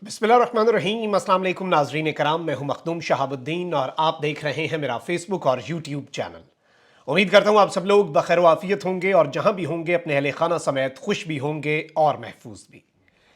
बिस्मिल्लाहिर्रहमानिर्रहीम। अस्सलाम वालेकुम नाजरीन कराम, मैं हूं मखदूम शहाबुद्दीन और आप देख रहे हैं मेरा फेसबुक और यूट्यूब चैनल। उम्मीद करता हूं आप सब लोग बखैर आफियत होंगे और जहां भी होंगे अपने अहले खाना समेत खुश भी होंगे और महफूज भी।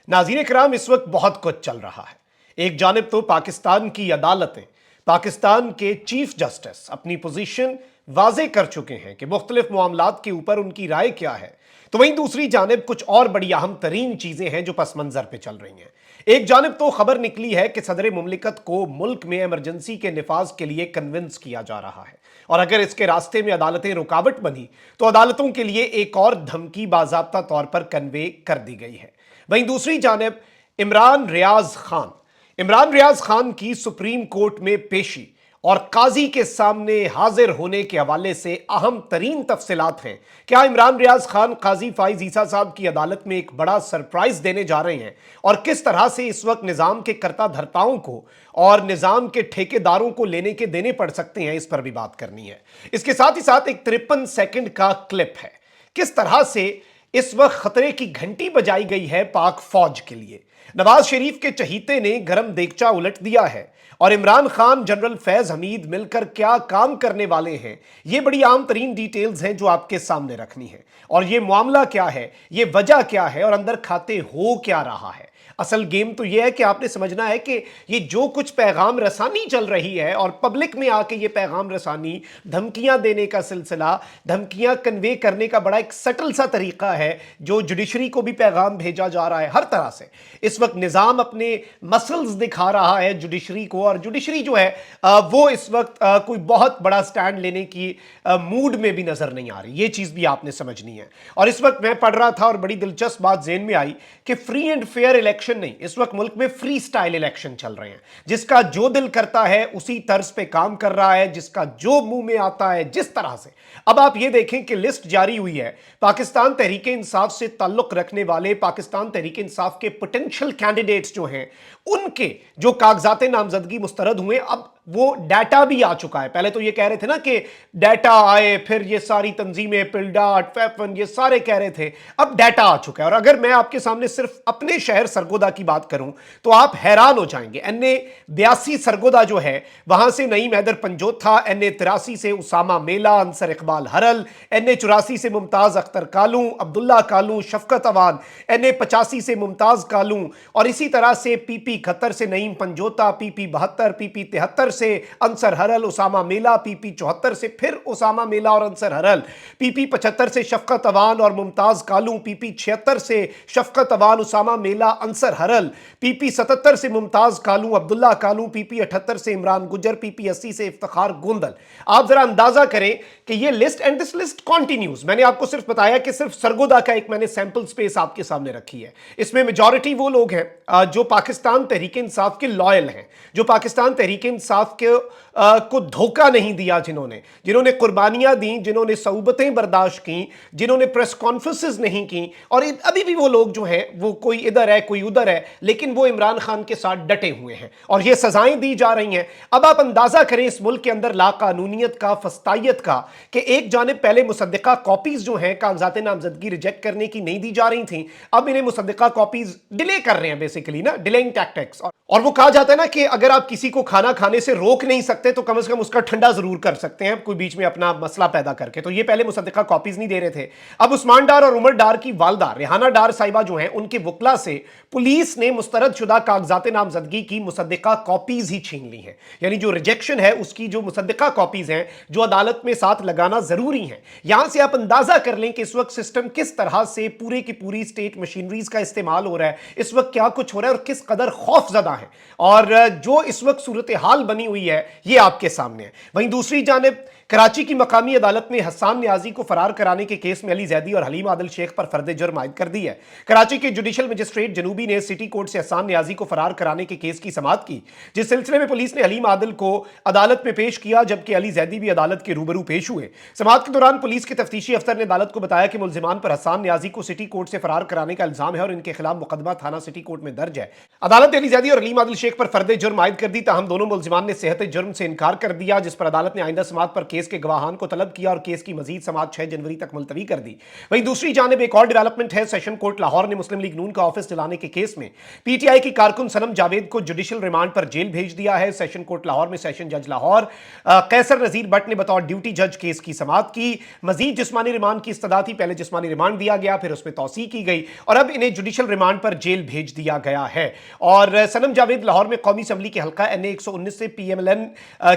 नाज़रीन कराम, इस वक्त बहुत कुछ चल रहा है। एक जानिब तो पाकिस्तान की अदालतें, पाकिस्तान के चीफ जस्टिस अपनी पोजीशन वाजे कर चुके हैं कि मुख्तलिफ मामलात के ऊपर उनकी राय क्या है, तो वहीं दूसरी जानिब कुछ और बड़ी अहम तरीन चीजें हैं जो पस मंजर पे चल रही हैं। एक जानिब तो खबर निकली है कि सदर मुमलिकत को मुल्क में इमरजेंसी के निफाज के लिए कन्विंस किया जा रहा है, और अगर इसके रास्ते में अदालतें रुकावट बनी तो अदालतों के लिए एक और धमकी बाज़ाब्ता तौर पर कन्वे कर दी गई है। वहीं दूसरी जानिब इमरान रियाज खान की सुप्रीम कोर्ट में पेशी और काजी के सामने हाजिर होने के हवाले से अहम तरीन तफसीलात हैं। क्या इमरान रियाज खान काजी फाइज ईसा साहब की अदालत में एक बड़ा सरप्राइज देने जा रहे हैं, और किस तरह से इस वक्त निजाम के कर्ता धर्ताओं को और निजाम के ठेकेदारों को लेने के देने पड़ सकते हैं, इस पर भी बात करनी है। इसके साथ ही साथ एक 53 सेकंड का क्लिप है, किस तरह से इस वक्त खतरे की घंटी बजाई गई है पाक फौज के लिए। नवाज शरीफ के चहीते ने गरम देगचा उलट दिया है और इमरान खान, जनरल फैज हमीद मिलकर क्या काम करने वाले हैं, ये बड़ी आम तरीन डिटेल्स हैं जो आपके सामने रखनी है। और ये मामला क्या है, ये वजह क्या है और अंदर खाते हो क्या रहा है। असल गेम तो यह है कि आपने समझना है कि ये जो कुछ पैगाम रसानी चल रही है और पब्लिक में आके ये पैगाम रसानी, धमकियां देने का सिलसिला, धमकियां कन्वे करने का बड़ा एक सटल सा तरीका है जो जुडिशरी को भी पैगाम भेजा जा रहा है। हर तरह से इस वक्त निजाम अपने मसल्स दिखा रहा है जुडिशरी को, और जुडिशरी जो है वो इस वक्त कोई बहुत बड़ा स्टैंड लेने की मूड में भी नजर नहीं आ रही। ये चीज भी आपने समझनी है। और इस वक्त मैं पढ़ रहा था और बड़ी दिलचस्प बात ज़हन में आई कि फ्री एंड फेयर इलेक्शन नहीं, इस वक्त मुल्क में फ्री स्टाइल इलेक्शन चल रहे हैं। जिसका जो दिल करता है उसी तर्ज पे काम कर रहा है, जिसका जो मुंह में आता है जिस तरह से। अब आप ये देखें कि लिस्ट जारी हुई है, पाकिस्तान तहरीक इंसाफ से ताल्लुक रखने वाले, पाकिस्तान तहरीक इंसाफ के पोटेंशियल कैंडिडेट्स जो हैं, उनके जो कागजात नामजदगी मुस्तरद हुए, अब वो डाटा भी आ चुका है। पहले तो ये कह रहे थे ना कि डाटा आए, फिर ये सारी तंजीमें, पिलडाट, फैफन, ये सारे कह रहे थे, अब डाटा आ चुका है। और अगर मैं आपके सामने सिर्फ अपने शहर सरगोदा की बात करूं तो आप हैरान हो जाएंगे। एनए 82 सरगोदा जो है, वहां से नईम हैदर पंजोथा, एनए 83 से उसामा मेला, अंसर इकबाल हरल, एनए 84 से मुमताज अख्तर कालू, अब्दुल्ला कालू, शफकत अवान, एनए 85 से मुमताज कालू, और इसी तरह से पीपी 71 से नईम पंजोता, पीपी 72, पीपी 73 से अंसर हरल, उसामा मेला, पीपी 74 से फिर उसामा मेला और अंसर हरल, पीपी 75 से शफकत अवान और मुमताज कालू, पीपी 76 से शफकत अवान, उसामा मेला, अंसर हरल, पीपी 77 से मुमताज कालू, अब्दुल्ला कालू, पीपी 78 से इमरान गुजर, पीपी 80 से इफ्तिखार गोंदल। आप जरा अंदाजा करें कि ये list, and this list continues. मैंने आपको सिर्फ बताया कि सिर्फ सरगोदा का एक मैंने सैंपल स्पेस आपके सामने रखी है। इसमें मेजॉरिटी वो लोग हैं जो पाकिस्तान तहरीक इंसाफ के लॉयल हैं, जो पाकिस्तान तहरीक इंसाफ को धोखा नहीं दिया, जिन्होंने कुर्बानियां दी, जिन्होंने सऊबतें बर्दाश्त की, जिन्होंने प्रेस कॉन्फ्रेंसेस नहीं की। और अभी भी वो लोग जो हैं वो कोई इधर है कोई उधर है, लेकिन वो इमरान खान के साथ डटे हुए हैं और ये सजाएं दी जा रही हैं। अब आप अंदाजा करें इस मुल्क के अंदर लाकानूनियत का, फस्तायत का, कि एक जानिब पहले मुसद्दिका कॉपीज जो हैं कागजात नामजदगी रिजेक्ट करने की नहीं दी जा रही थी, अब इन्हें मुसद्दिका कॉपीज डिले कर रहे हैं, बेसिकली ना डिलेइंग टैक्टिक्स। और वो कहा जाता है ना कि अगर आप किसी को खाना खाने से रोक नहीं सकते तो कम से कम उसका ठंडा जरूर कर सकते हैं, कोई बीच में अपना मसला पैदा करके। तो ये पहले मुसद्दिका कॉपीज नहीं दे रहे थे। अब उस्मान डार और उमर डार की वालदा रेहाना डार साहिबा जो हैं, उनके वकला से पुलिस ने मुस्तरद शुदा कागजात नामजदगी की मुसद्दिका कॉपीज ही छीन ली हैं। यानी जो रिजेक्शन है उसकी जो मुसद्दिका कॉपीज हैं, जो अदालत में साथ लगाना जरूरी है। यहां से आप अंदाजा कर लें कि इस वक्त सिस्टम किस तरह से पूरे की पूरी स्टेट मशीनरीज का इस्तेमाल हो रहा है, इस वक्त क्या कुछ हो रहा है और किस कदर खौफजदा है, और जो इस वक्त सूरत हाल बनी हुई है ये आपके सामने है। वहीं दूसरी जानिब कराची की मकामी अदालत ने हसन न्याजी को फरार कराने के केस में अली जैदी और हलीम आदिल शेख पर फर्द जुर्म आयद कर दी है। कराची के जुडिशल मजिस्ट्रेट जनूबी ने सिटी कोर्ट से हसन न्याजी को फरार कराने के केस की समाअत की, जिस सिलसिले में पुलिस ने हलीम आदिल को अदालत में पेश किया, जबकि अली जैदी भी अदालत के रूबरू पेश हुए। समाअत के दौरान पुलिस के तफ्तीशी अफसर ने अदालत को बताया कि मुलजिमान पर हसन न्याजी को सिटी कोर्ट से फरार कराने का इल्जाम है और इनके खिलाफ मुकदमा थाना सिटी कोर्ट में दर्ज है। अदालत ने अली जैदी और हलीम आदिल शेख पर फर्द जुर्म आयद कर दी, ताहम दोनों मुलजिमान ने सेहत जुर्म से इनकार कर दिया, जिस पर अदालत ने आइंदा समाअत पर केस केस के गवाहान को तलब किया और केस की मजीद समाअत 6 जनवरी तक मुलतवी कर दी। वहीं दूसरी जानिब एक और डेवलपमेंट है। सेशन कोर्ट लाहौर ने मुस्लिम लीग नून का ऑफिस जलाने के केस में पीटीआई की कारकुन सनम जावेद को जुडिशियल रिमांड पर जेल भेज दिया है। सेशन कोर्ट लाहौर में सेशन जज लाहौर कैसर नजीर भट्ट ने बतौर ड्यूटी जज केस की समाअत की। मजीद जिस्मानी रिमांड की इस्तदा थी, पहले जिस्मानी रिमांड दिया गया, फिर उसमें तौसीह की गई और अब इन्हें जुडिशियल रिमांड पर जेल भेज दिया गया है। और सनम जावेद लाहौर में कौमी असम्बली के हल्का NA 119 से PMLN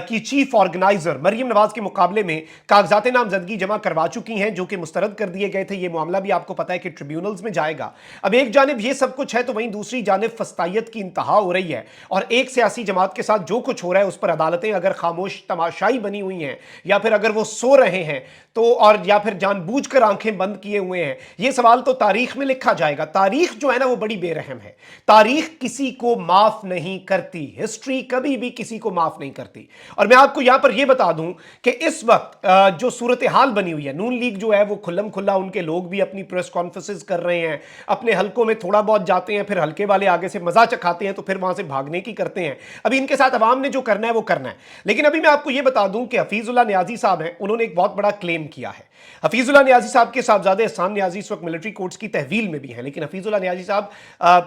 की चीफ ऑर्गेनाइजर मरियम नवाज के मुकाबले में कागजात नामजदगी जमा करवा चुकी हैं, जो कि मुस्तरद कर दिए गए थे। यह मामला भी आपको पता है कि ट्रिब्यूनल्स में जाएगा। अब एक जानिब ये सब कुछ है तो वहीं दूसरी जानिब फस्तायत की इंतहा हो रही है और एक सियासी जमात के साथ जो कुछ हो रहा है उस पर अदालतें अगर खामोश तमाशाई बनी हुई हैं या फिर अगर वो सो रहे हैं तो, और या फिर जानबूझकर आंखें बंद किए हुए हैं, ये सवाल तो तारीख में लिखा जाएगा। तारीख जो है ना वो बड़ी बेरहम है। तारीख किसी को माफ नहीं करती, हिस्ट्री कभी भी किसी को माफ नहीं करती। और मैं आपको यहां पर यह बता दूं कि इस वक्त जो सूरत हाल बनी हुई है, नून लीग जो है वो खुल्लम खुल्ला, उनके लोग भी अपनी प्रेस कॉन्फ्रेंसेस कर रहे हैं, अपने हलकों में थोड़ा बहुत जाते हैं, फिर हल्के वाले आगे से मजा चखाते हैं तो फिर वहां से भागने की करते हैं। अभी इनके साथ अवाम ने जो करना है वो करना है। लेकिन अभी मैं आपको यह बता दूं कि हफीजुल्लाह नियाजी साहब हैं, उन्होंने एक बहुत बड़ा क्लेम किया है। हफीजुल्लाह नियाजी साहब के साहबजादे एहसान नियाजी इस वक्त मिलिट्री कोर्ट्स की तहवील में भी हैं, लेकिन हफीजुल्लाह नियाजी साहब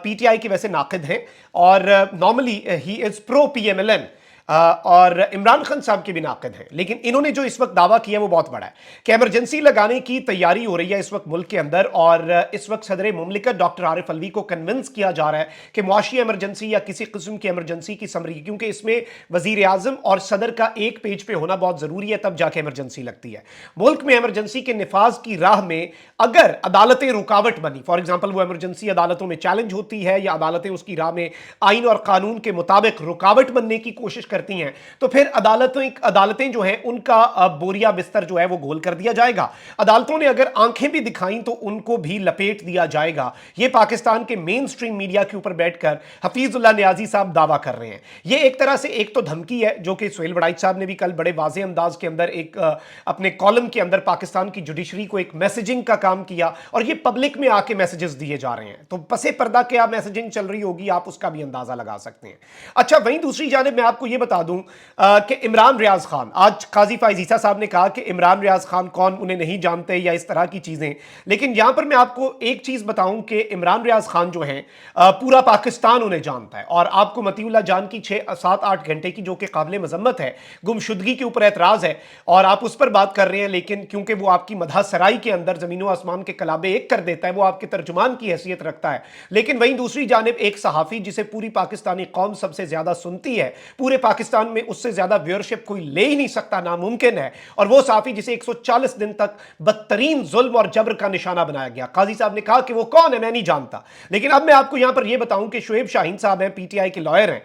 पीटीआई के वैसे नाकिद हैं और normally he is pro PMLN और इमरान खान साहब के भी नाकिद हैं। लेकिन इन्होंने जो इस वक्त दावा किया वो बहुत बड़ा है कि इमरजेंसी लगाने की तैयारी हो रही है इस वक्त मुल्क के अंदर और इस वक्त सदर मुमलिकत डॉक्टर आरिफ अलवी को कन्विंस किया जा रहा है कि मुआशी इमरजेंसी या किसी किस्म की इमरजेंसी की समरी, क्योंकि इसमें वजीर आजम और सदर का एक पेज पे होना बहुत जरूरी है, तब जाके इमरजेंसी लगती है। मुल्क में इमरजेंसी के निफाज की राह में अगर अदालतें रुकावट बनी, फॉर एग्जाम्पल वो इमरजेंसी अदालतों में चैलेंज होती है या अदालतें उसकी राह में आइन और कानून के मुताबिक रुकावट बनने की कोशिश करती हैं, तो फिर अदालतें जो हैं उनका बोरिया बिस्तर जो है वो गोल कर दिया जाएगा। अदालतों ने अगर आंखें भी दिखाई तो उनको भी लपेट दिया जाएगा। ये पाकिस्तान के मेन स्ट्रीम मीडिया के ऊपर बैठकर हफीजुल्लाह नियाजी साहब दावा कर रहे हैं। ये एक तरह से एक तो धमकी है जो कि सुहेल वड़ाइच साहब ने भी कल बड़े वाज़ेह अंदाज के अंदर एक अपने कॉलम के अंदर पाकिस्तान की जुडिशरी को एक मैसेजिंग का काम किया और ये पब्लिक में आके मैसेजेस दिए जा रहे हैं, तो पसे पर्दा क्या मैसेजिंग चल रही होगी आप उसका भी अंदाजा लगा सकते हैं। अच्छा, वहीं दूसरी जानिब मैं आपको यह बता दूं कि इमरान रियाज खान, आज काजी फाइज ईसा साहब ने कहा कि इमरान रियाज खान कौन, उन्हें नहीं जानते या इस तरह की चीजें। लेकिन यहां पर मैं आपको एक चीज बताऊं कि इमरान रियाज खान जो हैं पूरा पाकिस्तान उन्हें जानता है और आपको मतीउल्लाह जान की 6-7-8 घंटे की जो कि काबिल मजम्मत है, गुमशुदगी के ऊपर एतराज है और आप उस पर बात कर रहे हैं, लेकिन क्योंकि वो आपकी मदह सराई के अंदर जमीन व आसमान के कलाबे एक कर देता है, वो आपके तर्जुमान की हैसियत रखता है। लेकिन वहीं दूसरी जानिब एक सहाफी जिसे पूरी पाकिस्तानी कौम सबसे ज्यादा सुनती है, पूरे पाकिस्तान में उससे ज्यादा व्यूअरशिप कोई ले ही नहीं सकता, नामुमकिन है, और वो सहाफी जिसे 140 दिन तक बदतरीन जुल्म और जबर का निशाना बनाया गया। काजी साहब ने कहा कि वो कौन है, मैं नहीं जानता। लेकिन अब मैं आपको यहां पर यह बताऊं कि शुएब शाहीन साहब हैं, पीटीआई के लॉयर हैं,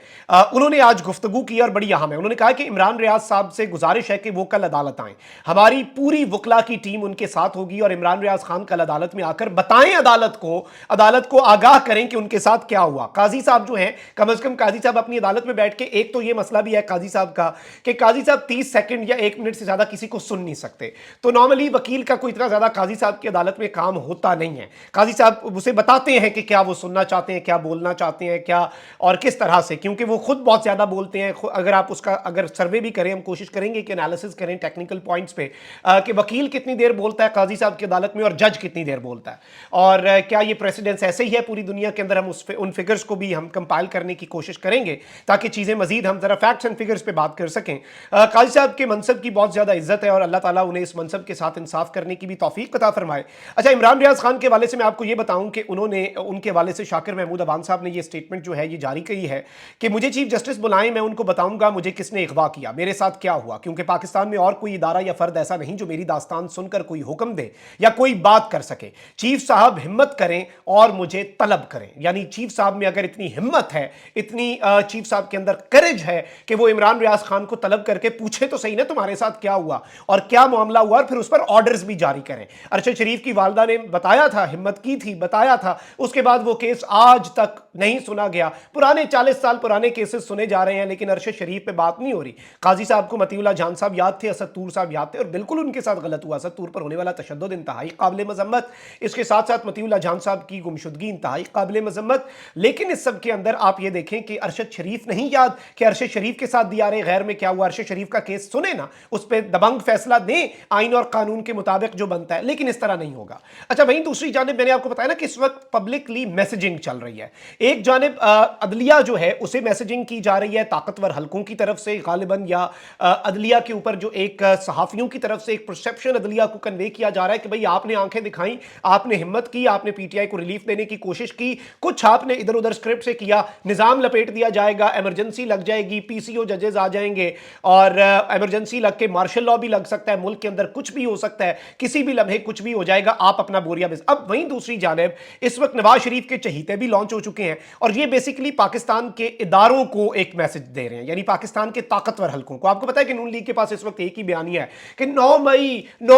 उन्होंने आज गुफ्तगू की और बड़ी अहम है। उन्होंने कहा कि इमरान रियाज साहब से गुजारिश है कि वो कल अदालत आए, हमारी पूरी वकला की टीम उनके साथ होगी और इमरान रियाज खान कल अदालत में आकर बताएं अदालत को आगाह करें कि उनके साथ क्या हुआ। काजी साहब जो हैं, कम से कम काजी साहब अपनी अदालत में बैठ के, एक तो ये मसला भी है काजी साहब का कि काजी साहब 30 सेकंड या 1 मिनट से ज्यादा किसी को सुन नहीं सकते, तो नॉर्मली वकील का कोई इतना ज्यादा काजी साहब की अदालत में काम होता नहीं है। काजी साहब उसे बताते हैं कि क्या वो सुनना चाहते हैं, क्या बोलना चाहते हैं, क्या और किस तरह से, क्योंकि वो खुद बहुत ज्यादा बोलते हैं। अगर आप उसका अगर सर्वे भी करें, हम कोशिश करेंगे कि एनालिसिस करें टेक्निकल पॉइंट्स पे कि वकील कितनी देर बोलता है काजी साहब की अदालत में और जज कितनी देर बोलता है, और क्या ये प्रेसिडेंस ऐसे ही है पूरी दुनिया के अंदर। हम उन फिगर्स को भी हम कंपाइल करने की कोशिश करेंगे ताकि चीजें मजीद हम जरा फैक्ट्स एंड फिगर्स पे बात कर सकें। काजी साहब के मनसब की बहुत ज्यादा इज्जत है और अल्लाह ताला उन्हें इस मनसब के साथ इंसाफ करने की भी तौफीक अता फरमाए। अच्छा, इमरान रियाज खान के हवाले से मैं आपको ये बताऊं कि उन्होंने उनके हवाले से शाकिर महमूद अवान साहब ने ये स्टेटमेंट जो है ये जारी की है कि मुझे चीफ जस्टिस बुलाएं, मैं उनको बताऊंगा मुझे किसने अगवा किया, मेरे साथ क्या हुआ, क्योंकि पाकिस्तान में और कोई इदारा या फर्द ऐसा नहीं जो मेरी दास्तान सुनकर कोई हुक्म दे या कोई बात कर सके। चीफ साहब हिम्मत करें और मुझे तलब करें, यानी चीफ साहब में अगर इतनी हिम्मत है, इतनी चीफ साहब के अंदर करेज है कि वो इमरान रियाज खान को तलब करके पूछे तो सही ना तुम्हारे साथ क्या हुआ और क्या मामला हुआ, और फिर उस पर ऑर्डर्स भी जारी करें। अरशद शरीफ की वालदा ने बताया था, हिम्मत की थी, बताया था, उसके बाद वो केस आज तक नहीं सुना गया। पुराने 40 साल पुराने केसेस सुने जा रहे हैं, लेकिन अरशद शरीफ पे बात नहीं हो रही। काजी साहब को मतीउल्लाह जान साहब याद थे, असद तूर साहब याद थे, और बिल्कुल उनके साथ गलत हुआ। असद तूर पर होने वाला तशद्दुद इंतहाई काबिल मजम्मत, इसके साथ साथ मतीउल्लाह जान साहब की गुमशुदगी इंतहाई काबिल मजम्मत। लेकिन इस सब के अंदर आप ये देखें कि अरशद शरीफ नहीं याद कि अरशद शरीफ के साथ दिया गैर में क्या हुआ, अरशद शरीफ का केस सुने ना, उस पर दबंग फैसला दें आइन और कानून के मुताबिक जो बनता है, लेकिन इस तरह नहीं होगा। अच्छा, वहीं दूसरी जानिब मैंने आपको बताया ना कि इस वक्त पब्लिकली मैसेजिंग चल रही है। एक जानिब अदलिया जो है उसे मैसेजिंग की जा रही है ताकतवर हलकों की तरफ से गालिबन, या अदलिया के ऊपर जो एक सहाफियों की तरफ से एक परसेप्शन अदलिया को कन्वे किया जा रहा है कि भाई आपने आंखें दिखाई, आपने हिम्मत की, आपने पीटीआई को रिलीफ देने की कोशिश की, कुछ आपने इधर उधर स्क्रिप्ट से किया, निजाम लपेट दिया जाएगा, इमरजेंसी लग जाएगी, पीसीओ जजेस आ जाएंगे और इमरजेंसी लग के मार्शल लॉ भी लग सकता है, मुल्क के अंदर कुछ भी हो सकता है, किसी भी लम्हे कुछ भी हो जाएगा, आप अपना बोरिया बिज। अब वहीं दूसरी जानिब इस वक्त नवाज शरीफ के चहीते भी लॉन्च हो चुके हैं और ये बेसिकली पाकिस्तान के इदारों को एक मैसेज दे रहे हैं, यानी पाकिस्तान के ताकतवर हलकों को। आपको पता है कि नून लीग के पास इस वक्त एक ही बयानिया है कि 9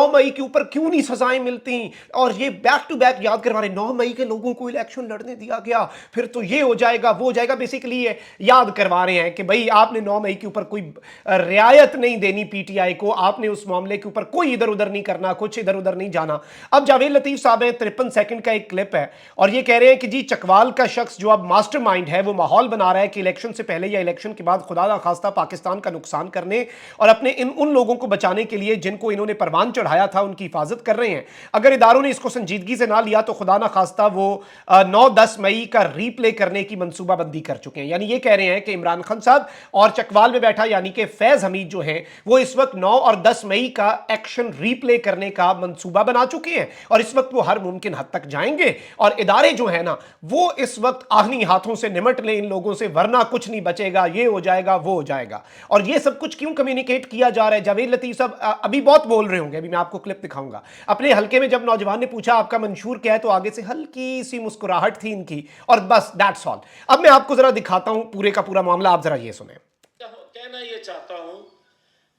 मई के ऊपर क्यों नहीं सजाएं मिलती, और ये बैक टू बैक याद करवा रहे, 9 मई के लोगों को इलेक्शन लड़ने दिया गया, फिर तो ये हो जाएगा वो हो जाएगा। बेसिकली ये याद करवा रहे हैं कि भाई आपने 9 मई के ऊपर कोई रियायत नहीं देनी पीटीआई को, आपने उस मामले के ऊपर कोई इधर उधर नहीं करना, कुछ इधर उधर नहीं जाना। अब जावेद लतीफ साहब है, 53 सेकंड का एक क्लिप है और ये कह रहे हैं कि जी चकवाल का शख्स जो अब मास्टरमाइंड है वो माहौल बना रहा है कि इलेक्शन से पहले या इलेक्शन के बाद खुदा ना खास्ता पाकिस्तान का नुकसान करने और अपने उन लोगों को बचाने के लिए जिनको इन्होंने परवान चढ़ाया था उनकी हिफाजत कर रहे हैं। अगर इदारों ने इसको संजीदगी से ना लिया तो खुदा ना खास्ता वो 9-10 मई का रीप्ले करने की मंसूबाबंदी कर चुके हैं। यानी ये कह रहे हैं कि इमरान खान साहब और चकवाल में बैठा यानी कि फैज हमीद जो है वो इस वक्त 9 और 10 मई का एक्शन रीप्ले करने का मंसूबा बना चुके हैं और इस वक्त वो हर मुमकिन हद तक जाएंगे और इदारे जो है ना वो इस वक्त आहनी हाथों से निमट ले इन लोगों से, वरना कुछ नहीं बचेगा, ये हो जाएगा वो हो जाएगा। और ये सब कुछ क्यों कम्युनिकेट किया जा रहा है? जावेद लतीफ साहब अभी बहुत बोल रहे होंगे, अभी मैं आपको क्लिप दिखाऊंगा। अपने हल्के में जब नौजवान ने पूछा आपका मंशूर क्या है तो आगे से हल्की सी मुस्कुराहट थी इनकी और बस दैट्स ऑल। अब मैं आपको जरा दिखाता हूं पूरे का पूरा मामला, आप जरा ये सुने। कहना ये चाहता हूं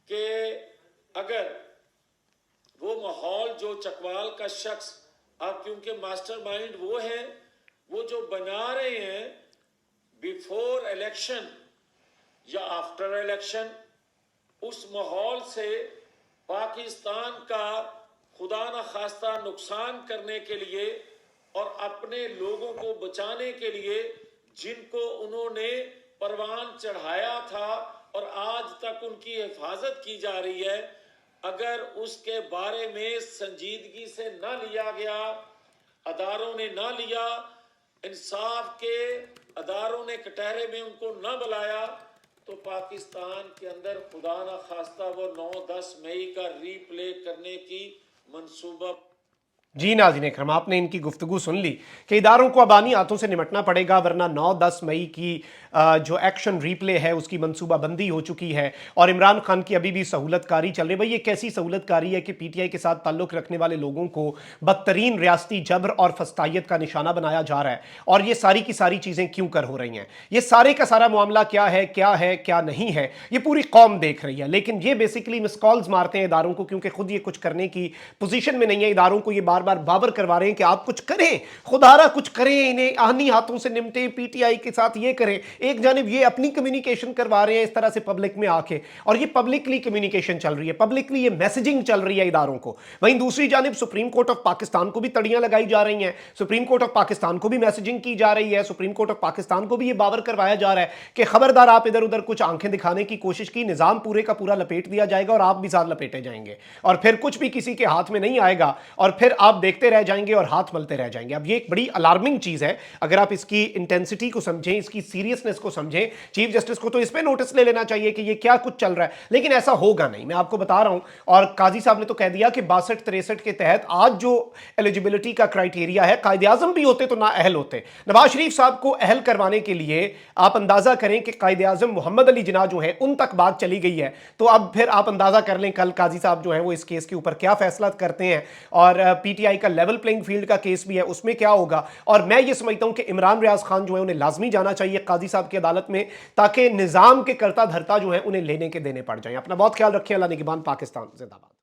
कि अगर वो माहौल जो चकवाल का शख्स, अब क्योंकि मास्टरमाइंड वो है, वो जो बना रहे हैं बिफोर इलेक्शन या आफ्टर इलेक्शन, उस माहौल से पाकिस्तान का खुदा न खास्ता नुकसान करने के लिए और अपने लोगों को बचाने के लिए जिनको उन्होंने परवान चढ़ाया था और आज तक उनकी हिफाजत की जा रही है, अगर उसके बारे में संजीदगी से ना लिया गया, अदारों ने ना लिया, इंसाफ के अदारों ने कटहरे में उनको ना बुलाया, तो पाकिस्तान के अंदर खुदा ना खास्ता वो 9-10 मई का रीप्ले करने की मंसूबा। जी नाज़रीन इकराम, आपने इनकी गुफ्तगू सुन ली कि इदारों को अबानी हाथों से निमटना पड़ेगा, वरना 9-10 मई की जो एक्शन रीप्ले है उसकी मंसूबाबंदी हो चुकी है और इमरान खान की अभी भी सहूलतकारी चल रही है। भाई ये कैसी सहूलतकारी है कि पीटीआई के साथ ताल्लुक़ रखने वाले लोगों को बदतरीन रियासती जबर और फस्तायत का निशाना बनाया जा रहा है और ये सारी की सारी चीज़ें क्यों कर हो रही हैं? ये सारे का सारा मामला क्या है क्या नहीं है, ये पूरी कौम देख रही है। लेकिन ये बेसिकली मिस कॉल्स मारते हैं इदारों को, क्योंकि खुद ये कुछ करने की पोजीशन में नहीं है। इदारों को ये बार बार बाबर करवा रहे हैं कि आप कुछ करें, खुदारा कुछ करें, इन्हें आहनी हाथों से निपटे, पीटीआई के साथ ये करें। एक जानिब ये अपनी कम्युनिकेशन करवा रहे हैं इस तरह से पब्लिक में आके, और ये पब्लिकली कम्युनिकेशन चल रही है, पब्लिकली ये मैसेजिंग चल रही है इदारों को। वहीं दूसरी जानिब सुप्रीम कोर्ट ऑफ पाकिस्तान को भी तड़ियां लगाई जा रही हैं, सुप्रीम कोर्ट ऑफ पाकिस्तान को भी मैसेजिंग की जा रही है, सुप्रीम कोर्ट ऑफ पाकिस्तान को भी ये बावर करवाया जा रहा है कि खबरदार आप इधर उधर कुछ आंखें दिखाने की कोशिश की, निजाम पूरे का पूरा लपेट दिया जाएगा और आप भी साथ लपेटे जाएंगे और फिर कुछ भी किसी के हाथ में नहीं आएगा और फिर आप देखते रह जाएंगे और हाथ मलते रह जाएंगे। अब ये एक बड़ी अलार्मिंग चीज है अगर आप इसकी इंटेंसिटी को समझें, इसकी सीरियसनेस को समझें। चीफ जस्टिस को तो इस पे नोटिस ले लेना चाहिए कि ये क्या कुछ चल रहा है, लेकिन ऐसा होगा नहीं, मैं आपको बता रहा हूं। और काजी साहब ने तो कह दिया कि 62-63 के तहत आज जो एलिजिबिलिटी का क्राइटेरिया है, कायदे आजम भी होते तो ना अहल होते। नवाज शरीफ साहब को अहल करवाने के लिए आप अंदाजा करें कि कायदे आजम मोहम्मद अली जिन्ना जो है उन तक बात चली गई है, तो अब फिर आप अंदाजा कर लें कल काजी साहब जो है वो इस केस के ऊपर क्या फैसला करते हैं। और पीटीआई का लेवल प्लेइंग फील्ड का केस भी है, उसमें क्या होगा। और मैं ये समझता हूं कि इमरान रियाज खान जो है उन्हें लाजमी जाना चाहिए काजी साहब की अदालत में, ताकि निजाम के करता धरता जो है उन्हें लेने के देने पड़ जाए। अपना बहुत ख्याल रखें। अल्लाह निगहबान। पाकिस्तान जिंदाबाद।